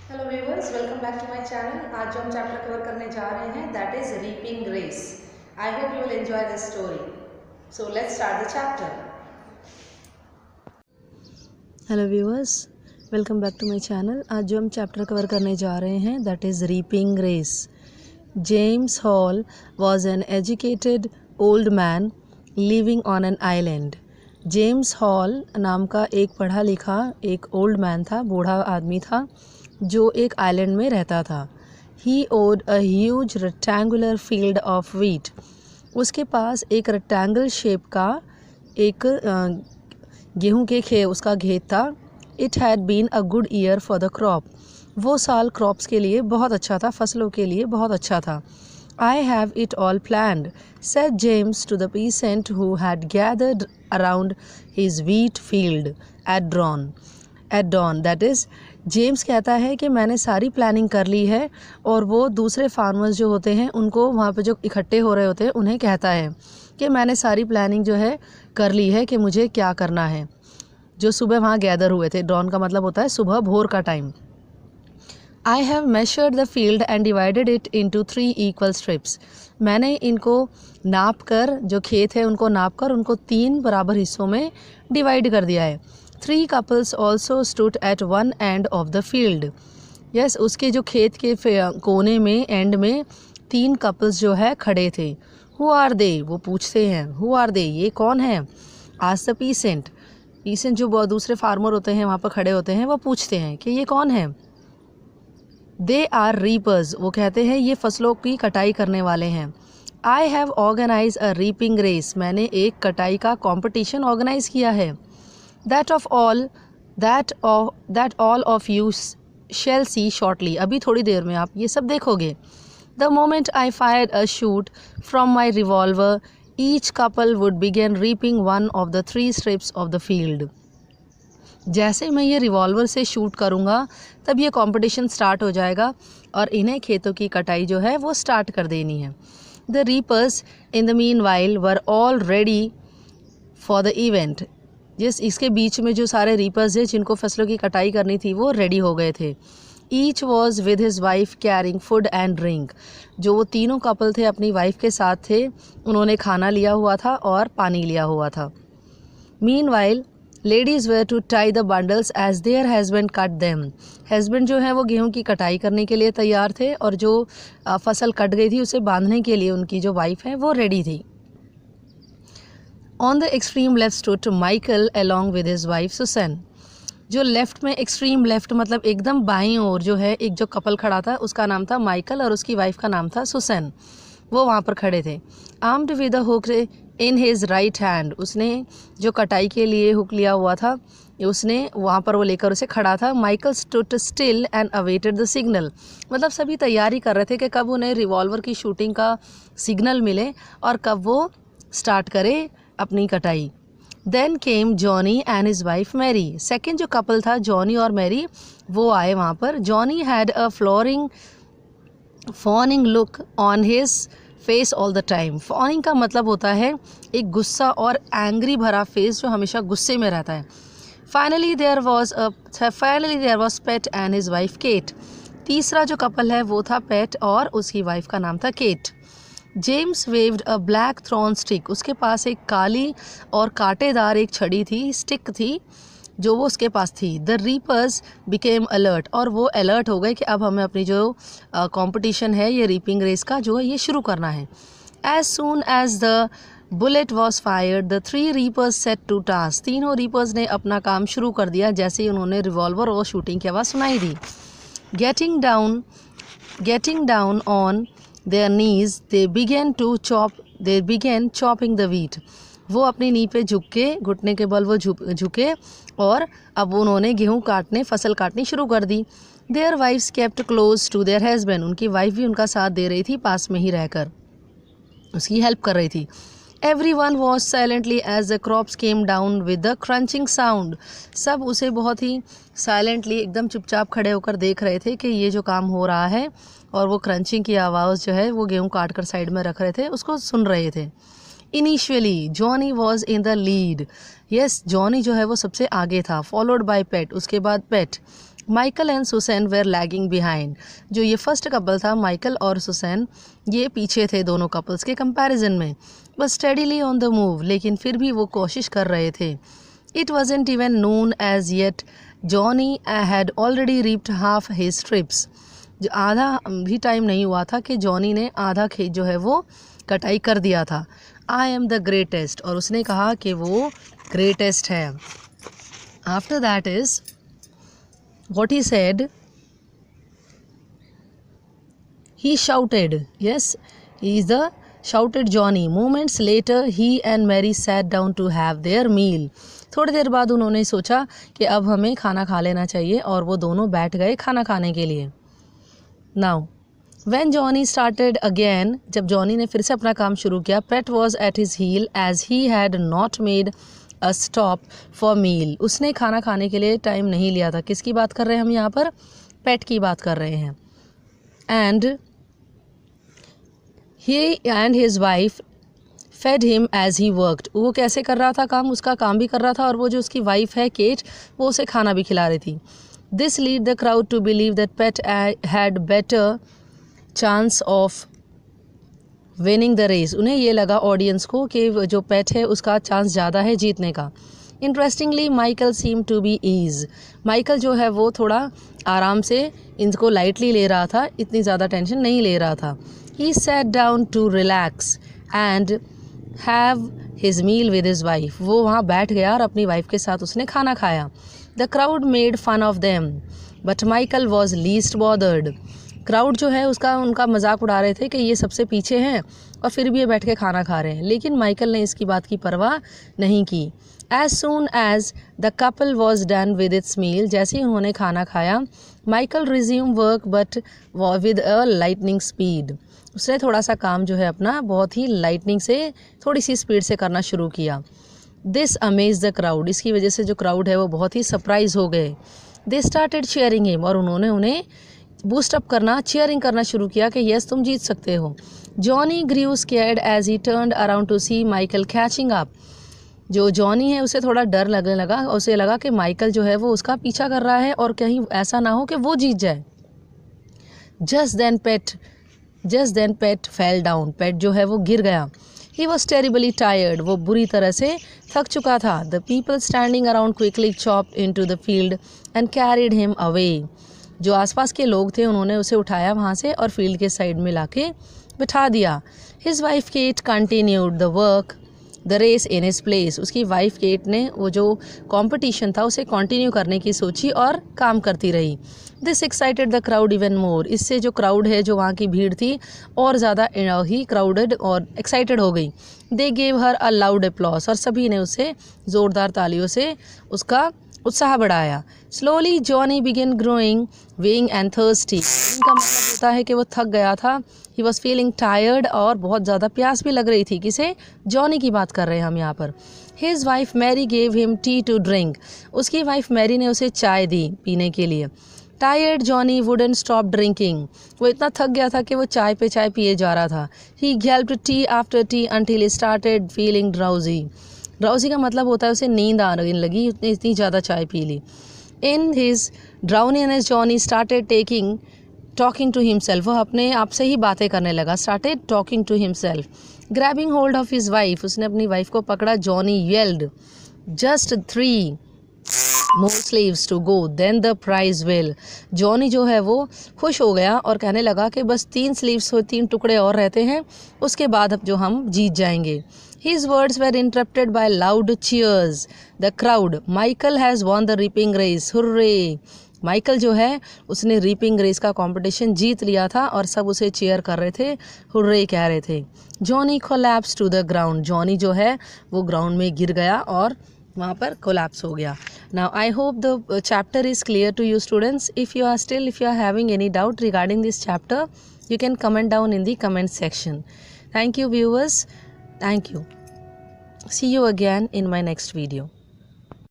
Hello viewers, welcome back to my channel. आज जो हम चैप्टर कवर करने जा रहे हैं that is reaping grace. I hope you will enjoy this story. So let's start the chapter. Hello viewers, welcome back to my channel. आज जो हम चैप्टर कवर करने जा रहे हैं that is reaping grace. James Hall was an educated old man living on an island. James Hall नाम का एक पढ़ा लिखा एक ओल्ड मैन था, बूढ़ा आदमी था जो एक आइलैंड में रहता था। He owned a huge rectangular field of wheat. उसके पास एक रेक्टेंगल शेप का एक गेहूं के उसका खेत था। It had been a good year for the crop. वो साल क्रॉप्स के लिए बहुत अच्छा था, फसलों के लिए बहुत अच्छा था। I have it all planned, said James to the peasant who had gathered around his wheat field at dawn. That is, James कहता है कि मैंने सारी प्लानिंग कर ली है, और वो दूसरे फार्मर्स जो होते हैं उनको वहाँ पे जो इकट्ठे हो रहे होते हैं उन्हें कहता है कि मैंने सारी प्लानिंग जो है कर ली है कि मुझे क्या करना है। जो सुबह वहाँ गैदर हुए थे, डॉन का मतलब होता है सुबह, भोर का time. I have measured the field and divided it into 3 equal strips. मैंने इनको नाप कर, जो खेत है उनको नाप कर उनको 3 बराबर हिस्सों में डिवाइड कर दिया है। 3 couples also stood at one end of the field. Yes, उसके जो खेत के कोने में, एंड में 3 कपल्स जो है खड़े थे। हु आर दे, वो पूछते हैं, हु आर दे, ये कौन है? आज द पीसेंट जो दूसरे फार्मर होते हैं वहाँ पर खड़े होते हैं, वो पूछते हैं कि ये कौन है। दे आर रीपर्स, वो कहते हैं ये फसलों की कटाई करने वाले हैं। I have organise a reaping race, मैंने एक कटाई का कॉम्पिटिशन ऑर्गेनाइज किया है। That all of you shall see shortly, अभी थोड़ी देर में आप ये सब देखोगे। The moment I fired a shoot from my revolver, each couple would begin reaping one of the 3 strips of the field. जैसे मैं ये रिवॉल्वर से शूट करूँगा तब ये कंपटीशन स्टार्ट हो जाएगा और इन्हें खेतों की कटाई जो है वो स्टार्ट कर देनी है। The reapers in the mean while were all ready for the event. इसके बीच में जो सारे रीपर्स हैं जिनको फसलों की कटाई करनी थी वो रेडी हो गए थे। Each was with his wife carrying food and drink. जो वो तीनों कपल थे अपनी वाइफ के साथ थे, उन्होंने खाना लिया हुआ था और पानी लिया हुआ था। Meanwhile ladies were to tie the bundles as their husband cut them. Husband जो है वो गेहूं की कटाई करने के लिए तैयार थे, और जो फसल कट गई थी उसे बांधने के लिए उनकी जो वाइफ है वो रेडी थी। On the extreme left stood Michael along with his wife Susan. जो लेफ्ट में, एक्सट्रीम लेफ्ट मतलब एकदम बाईं ओर जो है, एक जो कपल खड़ा था उसका नाम था माइकल और उसकी वाइफ का नाम था सुसैन। वो वहाँ पर खड़े थे। Armed with a hook in his right hand, उसने जो कटाई के लिए हुक लिया हुआ था उसने वहाँ पर वो लेकर उसे खड़ा था। Michael stood still and awaited the signal, मतलब सभी तैयारी कर रहे थे कि कब उन्हें रिवॉल्वर की शूटिंग का सिग्नल मिले और कब वो स्टार्ट करे अपनी कटाई। Then came Johnny and his wife Mary. Second जो कपल था, जॉनी और मैरी, वो आए वहाँ पर। Johnny had a fawning look on his face all the time. Fawning का मतलब होता है एक गुस्सा और एंग्री भरा फेस जो हमेशा गुस्से में रहता है। Finally there was Pat and his wife Kate. तीसरा जो कपल है वो था पेट और उसकी वाइफ का नाम था Kate. James waved a blackthorn stick, उसके पास एक काली और कांटेदार एक छड़ी थी, स्टिक थी जो वो उसके पास थी। द रीपर्स बिकेम अलर्ट, और वो अलर्ट हो गए कि अब हमें अपनी जो कंपटीशन है ये रीपिंग रेस का जो है ये शुरू करना है। As soon as the bullet was fired the 3 reapers set to task. तीनों रीपर्स ने अपना काम शुरू कर दिया जैसे ही उन्होंने रिवॉल्वर और शूटिंग की आवाज़ सुनाई दी। Getting down on their knees they began chopping the wheat. वो अपनी नी पे झुक के, घुटने के बल वो झुके और अब उन्होंने गेहूं काटने, फसल काटनी शुरू कर दी। Their wives kept close to their husband, उनकी वाइफ भी उनका साथ दे रही थी, पास में ही रहकर उसकी हेल्प कर रही थी। Everyone was silently as the crops came down with the crunching sound. सब उसे बहुत ही साइलेंटली, एकदम चुपचाप खड़े होकर देख रहे थे कि ये जो काम हो रहा है, और वो क्रंचिंग की आवाज़ जो है वो गेहूं काट कर साइड में रख रहे थे, उसको सुन रहे थे। Initially Johnny was in the lead. Yes, Johnny जो है वो सबसे आगे था। फॉलोड बाय पेट, उसके बाद pet. Michael and Susan were lagging behind. जो ये फर्स्ट कपल था, माइकल और सुसैन, ये पीछे थे दोनों कपल्स के कंपैरिजन में, but steadily on the move, लेकिन फिर भी वो कोशिश कर रहे थे। It wasn't even noon as yet Johnny had already reaped half his trips. जो आधा भी टाइम नहीं हुआ था कि जॉनी ने आधा खेत जो है वो कटाई कर दिया था। आई एम द ग्रेटेस्ट, और उसने कहा कि वो ग्रेटेस्ट है। After that is what he said, he shouted, yes, he is the shouted Johnny. Moments later he and Mary sat down to have their meal. थोड़ी देर बाद उन्होंने सोचा कि अब हमें खाना खा लेना चाहिए, और वो दोनों बैठ गए खाना खाने के लिए। Now when Johnny started again, जब जॉनी ने फिर से अपना काम शुरू किया, Pet was at his heel as he had not made a stop for meal. उसने खाना खाने के लिए टाइम नहीं लिया था। किसकी बात कर रहे हैं हम यहाँ पर? पेट की बात कर रहे हैं। And he and his wife fed him as he worked. वो कैसे कर रहा था काम? उसका काम भी कर रहा था, और वो जो उसकी वाइफ है केट, वो उसे खाना भी खिला रही थी। This lead the crowd to believe that Pet had better chance of winning the race. उन्हें ये लगा ऑडियंस को कि जो पेट है उसका चांस ज़्यादा है जीतने का। Interestingly Michael seem to be ease. Michael जो है वो थोड़ा आराम से इनको लाइटली ले रहा था, इतनी ज़्यादा टेंशन नहीं ले रहा था। He sat down to relax and have his meal with his wife. वो वहाँ बैठ गया और अपनी वाइफ के साथ उसने खाना खाया। The crowd made fun of them but Michael was least bothered. Crowd जो है उसका उनका मजाक उड़ा रहे थे कि ये सबसे पीछे हैं और फिर भी ये बैठ के खाना खा रहे हैं, लेकिन माइकल ने इसकी बात की परवाह नहीं की। As soon as the couple was done with its meal, जैसे ही उन्होंने खाना खाया, Michael resume work but with a lightning speed. उसने थोड़ा सा काम जो है अपना बहुत ही लाइटनिंग से, थोड़ी सी स्पीड से करना शुरू किया। दिस अमेज द क्राउड, इसकी वजह से जो क्राउड है वो बहुत ही सरप्राइज हो गए। दे स्टार्टेड चीयरिंग हिम, और उन्होंने उन्हें बूस्ट अप करना, चीयरिंग करना शुरू किया कि यस तुम जीत सकते हो। Johnny grew scared as he turned around to see Michael catching up. जो जॉनी है उसे थोड़ा डर लगने लगा, उसे लगा कि माइकल जो है वो उसका पीछा कर रहा है और कहीं ऐसा ना हो कि वो जीत जाए। जस्ट देन पेट फेल डाउन, पेट जो है वो गिर गया। ही वॉज टेरिबली टायर्ड, वो बुरी तरह से थक चुका था। The people standing around quickly chopped into the field and carried him away. जो आसपास के लोग थे उन्होंने उसे उठाया वहाँ से और फील्ड के साइड में लाके बिठा दिया। His wife Kate continued the work the race in his place. उसकी वाइफ केट ने वो जो कंपटीशन था उसे कंटिन्यू करने की सोची और काम करती रही। This excited the crowd even more. इससे जो क्राउड है, जो वहाँ की भीड़ थी, और ज़्यादा ही क्राउडेड और एक्साइटेड हो गई। They gave her a loud applause, और सभी ने उसे ज़ोरदार तालियों से उसका उत्साह बढ़ाया। Slowly Johnny begin growing weighing and thirsty. इनका मतलब होता है कि वो थक गया था। ही वॉज फीलिंग टायर्ड, और बहुत ज़्यादा प्यास भी लग रही थी। किसे? जॉनी की बात कर रहे हैं हम यहाँ पर। His wife Mary gave him tea to drink. उसकी वाइफ मैरी ने उसे चाय दी पीने के लिए। Tired Johnny wouldn't stop drinking. वो इतना थक गया था कि वो चाय पे चाय पिए जा रहा था। He gulped tea after tea until he started feeling drowsy. Drowsy का मतलब होता है उसे नींद आने लगी, उसने इतनी ज़्यादा चाय पी ली। In his drowsiness Johnny started talking to himself. वो अपने आप से ही बातें करने लगा। Started talking to himself. Grabbing hold of his wife, उसने अपनी वाइफ को पकड़ा। Johnny yelled, just 3 more slaves to go then the prize will। Johnny जो है वो खुश हो गया और कहने लगा कि बस 3 स्लीव्स हो, 3 टुकड़े और रहते हैं, उसके बाद अब जो हम जीत जाएंगे। His words were interrupted by loud cheers. The crowd, Michael has won the reaping race. Hooray! Michael जो है उसने रीपिंग रेस का कंपटीशन जीत लिया था और सब उसे चीयर कर रहे थे, हुर्रे कह रहे थे। Johnny collapse to the ground. Johnny जो है वो ग्राउंड में गिर गया और वहाँ पर कोलैप्स हो गया। Now I hope the chapter is clear to you students. If you are having any doubt regarding this chapter, you can comment down in the comment section. Thank you viewers. Thank you. See you again in my next video.